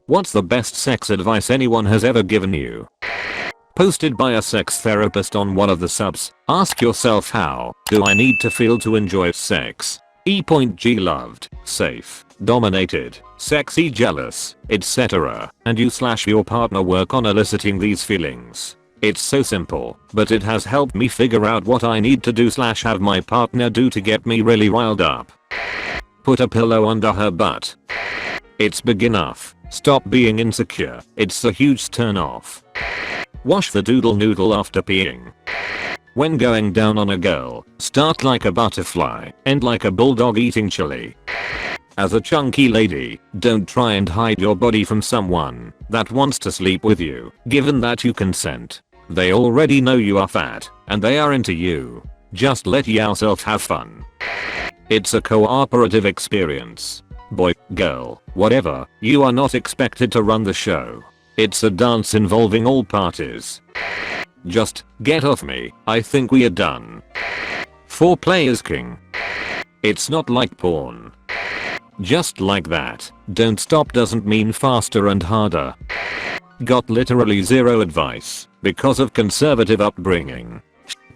What's the best sex advice anyone has ever given you? Posted by a sex therapist on one of the subs. Ask yourself, how do I need to feel to enjoy sex? E.G. loved, safe, dominated, sexy, jealous, etc. And you/your partner work on eliciting these feelings. It's so simple, but it has helped me figure out what I need to do/have my partner do to get me really riled up. Put a pillow under her butt. It's big enough. Stop being insecure. It's a huge turn off. Wash the doodle noodle after peeing. When going down on a girl, start like a butterfly, end like a bulldog eating chili. As a chunky lady, don't try and hide your body from someone that wants to sleep with you, given that you consent. They already know you are fat, and they are into you. Just let yourself have fun. It's a cooperative experience. Boy, girl, whatever, you are not expected to run the show. It's a dance involving all parties. Just get off me, I think we are done. Foreplay is king. It's not like porn. Just like that. Don't stop doesn't mean faster and harder. Got literally zero advice because of conservative upbringing.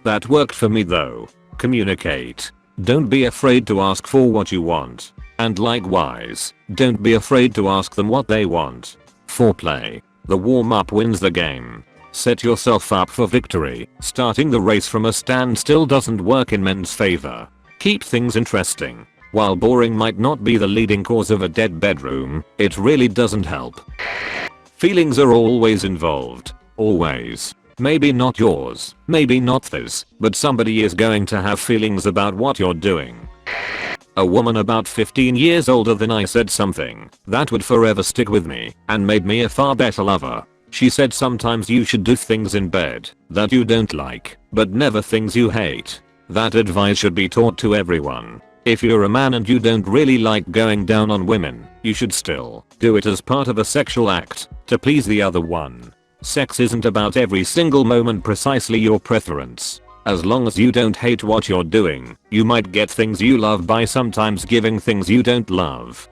That worked for me though. Communicate. Don't be afraid to ask for what you want. And likewise, don't be afraid to ask them what they want. Foreplay. The warm-up wins the game. Set yourself up for victory. Starting the race from a standstill doesn't work in men's favor. Keep things interesting. While boring might not be the leading cause of a dead bedroom, it really doesn't help. Feelings are always involved. Always. Maybe not yours, maybe not theirs, but somebody is going to have feelings about what you're doing. A woman about 15 years older than I said something that would forever stick with me and made me a far better lover. She said sometimes you should do things in bed that you don't like, but never things you hate. That advice should be taught to everyone. If you're a man and you don't really like going down on women, you should still do it as part of a sexual act to please the other one. Sex isn't about every single moment precisely your preference. As long as you don't hate what you're doing, you might get things you love by sometimes giving things you don't love.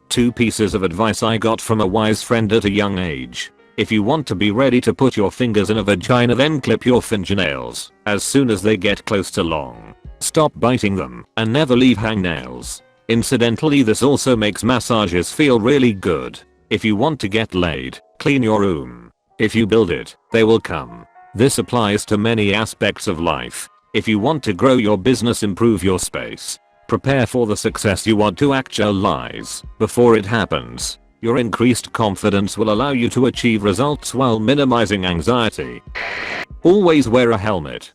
2 pieces of advice I got from a wise friend at a young age. If you want to be ready to put your fingers in a vagina, then clip your fingernails as soon as they get close to long. Stop biting them and never leave hangnails. Incidentally, this also makes massages feel really good. If you want to get laid, clean your room. If you build it, they will come. This applies to many aspects of life. If you want to grow your business, improve your space. Prepare for the success you want to actualize before it happens. Your increased confidence will allow you to achieve results while minimizing anxiety. Always wear a helmet.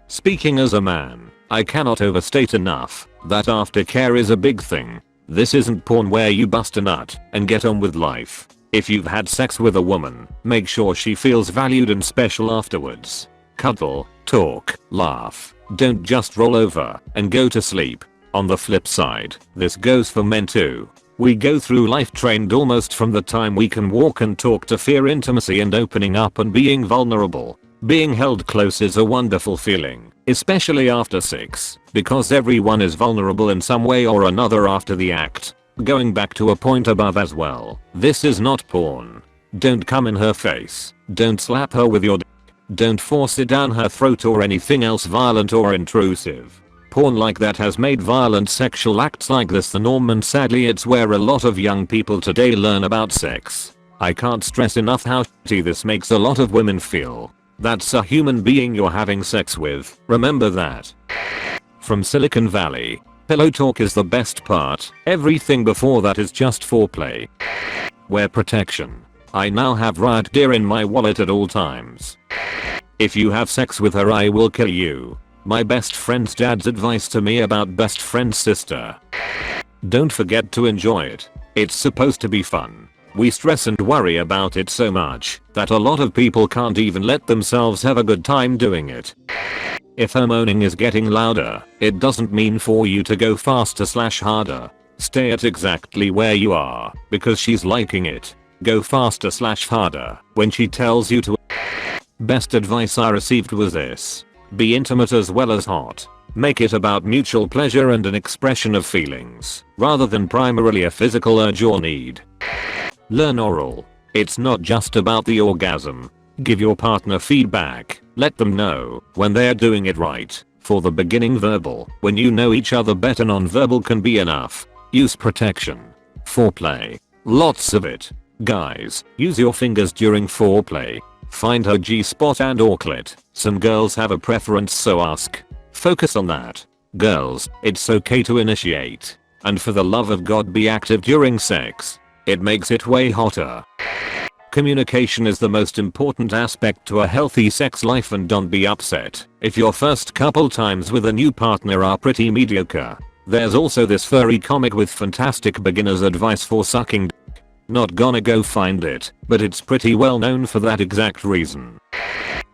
Speaking as a man, I cannot overstate enough that aftercare is a big thing. This isn't porn where you bust a nut and get on with life. If you've had sex with a woman, make sure she feels valued and special afterwards. Cuddle, talk, laugh. Don't just roll over and go to sleep. On the flip side, this goes for men too. We go through life trained almost from the time we can walk and talk to fear intimacy and opening up and being vulnerable. Being held close is a wonderful feeling, especially after sex, because everyone is vulnerable in some way or another after the act. Going back to a point above as well, this is not porn. Don't come in her face. Don't slap her with your dick. Don't force it down her throat or anything else violent or intrusive. Porn like that has made violent sexual acts like this the norm, and sadly it's where a lot of young people today learn about sex. I can't stress enough how shitty this makes a lot of women feel. That's a human being you're having sex with, remember that. From Silicon Valley. Pillow talk is the best part. Everything before that is just foreplay. Wear protection. I now have riot gear in my wallet at all times. If you have sex with her, I will kill you. My best friend's dad's advice to me about best friend's sister. Don't forget to enjoy it. It's supposed to be fun. We stress and worry about it so much that a lot of people can't even let themselves have a good time doing it. If her moaning is getting louder, it doesn't mean for you to go faster/harder. Stay at exactly where you are, because she's liking it. Go faster/harder when she tells you to. Best advice I received was this. Be intimate as well as hot. Make it about mutual pleasure and an expression of feelings, rather than primarily a physical urge or need. Learn oral. It's not just about the orgasm. Give your partner feedback. Let them know when they're doing it right. For the beginning, verbal. When you know each other better, non-verbal can be enough. Use protection. Foreplay. Lots of it. Guys, use your fingers during foreplay. Find her G-spot and or clit. Some girls have a preference, so ask. Focus on that. Girls, it's okay to initiate. And for the love of God, be active during sex. It makes it way hotter. Communication is the most important aspect to a healthy sex life, and don't be upset if your first couple times with a new partner are pretty mediocre. There's also this furry comic with fantastic beginner's advice for sucking dick. Not gonna go find it, but it's pretty well known for that exact reason.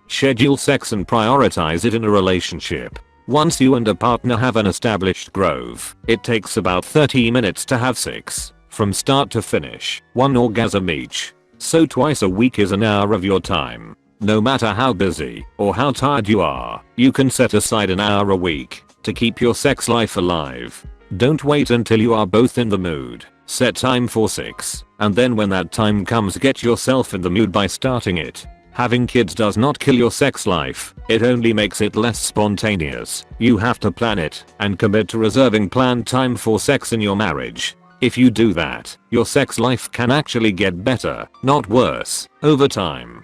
Schedule sex and prioritize it in a relationship. Once you and a partner have an established groove, it takes about 30 minutes to have sex. From start to finish, 1 orgasm each. So twice a week is an hour of your time. No matter how busy or how tired you are, you can set aside an hour a week to keep your sex life alive. Don't wait until you are both in the mood. Set time for sex, and then when that time comes, get yourself in the mood by starting it. Having kids does not kill your sex life, it only makes it less spontaneous. You have to plan it and commit to reserving planned time for sex in your marriage. If you do that, your sex life can actually get better, not worse, over time.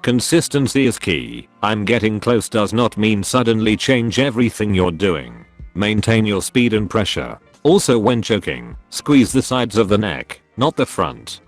Consistency is key. I'm getting close does not mean suddenly change everything you're doing. Maintain your speed and pressure. Also, when choking, squeeze the sides of the neck, not the front.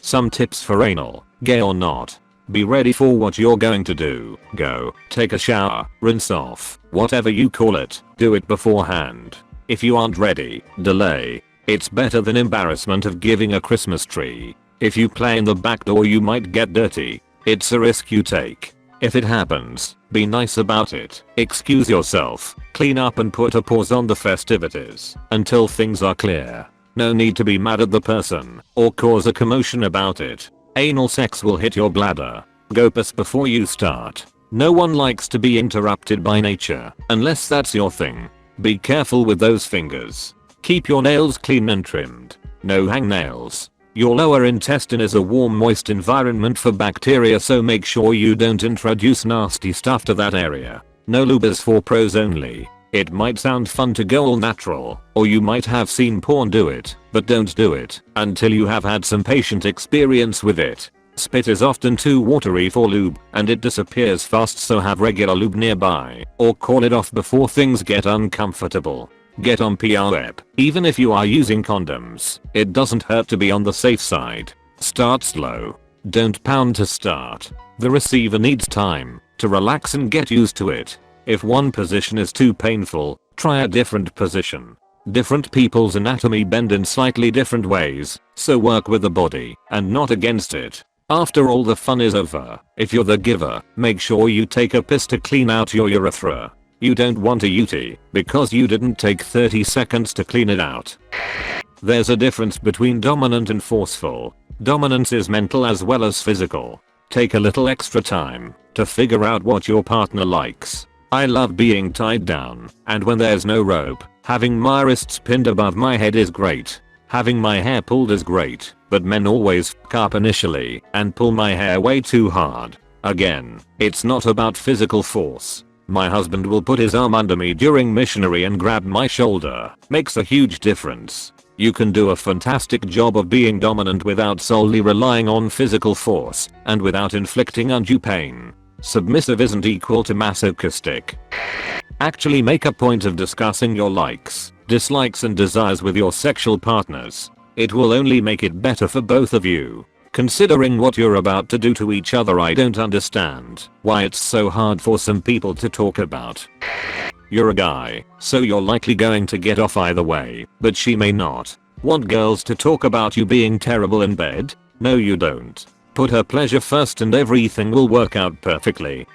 Some tips for anal, gay or not. Be ready for what you're going to do. Go, take a shower, rinse off, whatever you call it, do it beforehand. If you aren't ready, delay. It's better than embarrassment of giving a Christmas tree. If you play in the back door, you might get dirty. It's a risk you take. If it happens, be nice about it. Excuse yourself, clean up and put a pause on the festivities until things are clear. No need to be mad at the person or cause a commotion about it. Anal sex will hit your bladder. Go piss before you start. No one likes to be interrupted by nature, unless that's your thing. Be careful with those fingers. Keep your nails clean and trimmed. No hangnails. Your lower intestine is a warm, moist environment for bacteria, so make sure you don't introduce nasty stuff to that area. No lubers for pros only. It might sound fun to go all natural, or you might have seen porn do it, but don't do it until you have had some patient experience with it. Spit is often too watery for lube, and it disappears fast, so have regular lube nearby, or call it off before things get uncomfortable. Get on PrEP. Even if you are using condoms, it doesn't hurt to be on the safe side. Start slow. Don't pound to start. The receiver needs time to relax and get used to it. If one position is too painful, try a different position. Different people's anatomy bend in slightly different ways, so work with the body and not against it. After all the fun is over, if you're the giver, make sure you take a piss to clean out your urethra. You don't want a UTI because you didn't take 30 seconds to clean it out. There's a difference between dominant and forceful. Dominance is mental as well as physical. Take a little extra time to figure out what your partner likes. I love being tied down, and when there's no rope, having my wrists pinned above my head is great. Having my hair pulled is great, but men always f*** up initially and pull my hair way too hard. Again, it's not about physical force. My husband will put his arm under me during missionary and grab my shoulder. Makes a huge difference. You can do a fantastic job of being dominant without solely relying on physical force and without inflicting undue pain. Submissive isn't equal to masochistic. Actually make a point of discussing your likes, dislikes and desires with your sexual partners. It will only make it better for both of you. Considering what you're about to do to each other, I don't understand why it's so hard for some people to talk about. You're a guy, so you're likely going to get off either way, but she may not. Want girls to talk about you being terrible in bed? No, you don't. Put her pleasure first and everything will work out perfectly.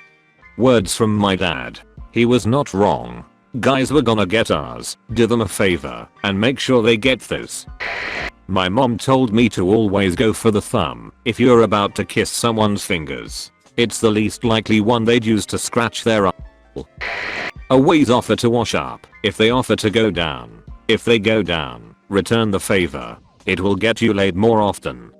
Words from my dad. He was not wrong. Guys, we're gonna get ours. Do them a favor and make sure they get this. My mom told me to always go for the thumb if you're about to kiss someone's fingers. It's the least likely one they'd use to scratch their asshole. Always offer to wash up if they offer to go down. If they go down, return the favor. It will get you laid more often.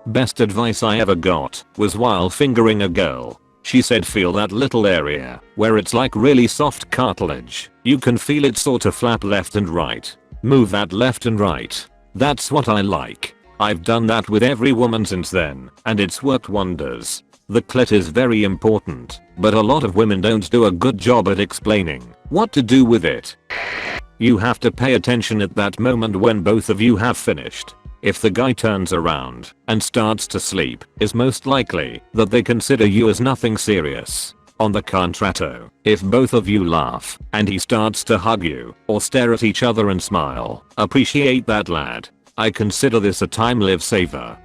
Best advice I ever got was while fingering a girl. She said feel that little area where it's like really soft cartilage. You can feel it sort of flap left and right. Move that left and right. That's what I like. I've done that with every woman since then, and it's worked wonders. The clit is very important, but a lot of women don't do a good job at explaining what to do with it. You have to pay attention at that moment when both of you have finished. If the guy turns around and starts to sleep, it's most likely that they consider you as nothing serious. On the contrario, if both of you laugh and he starts to hug you or stare at each other and smile, appreciate that lad. I consider this a time live saver.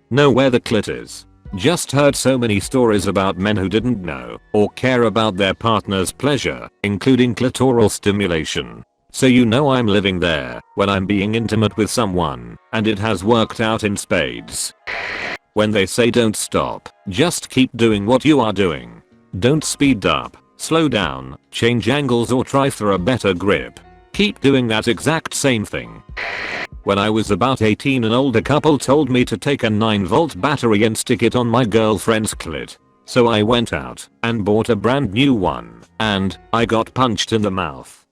Know where the clit is. Just heard so many stories about men who didn't know or care about their partner's pleasure, including clitoral stimulation. So you know I'm living there when I'm being intimate with someone, and it has worked out in spades. When they say don't stop, just keep doing what you are doing. Don't speed up, slow down, change angles or try for a better grip. Keep doing that exact same thing. When I was about 18, an older couple told me to take a 9-volt battery and stick it on my girlfriend's clit. So I went out and bought a brand new one, and I got punched in the mouth.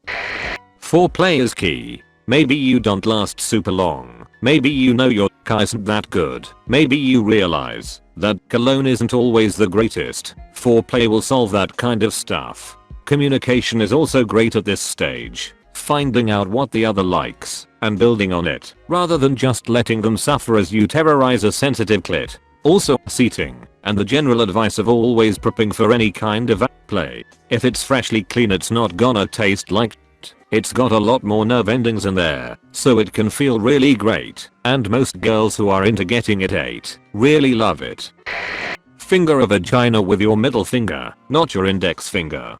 Foreplay is key. Maybe you don't last super long. Maybe you know your isn't that good. Maybe you realize that cologne isn't always the greatest. Foreplay will solve that kind of stuff. Communication is also great at this stage. Finding out what the other likes and building on it rather than just letting them suffer as you terrorize a sensitive clit. Also seating and the general advice of always prepping for any kind of play. If it's freshly clean, it's not gonna taste like shit. It's got a lot more nerve endings in there, so it can feel really great, and most girls who are into getting it ate really love it. Finger a vagina with your middle finger, not your index finger.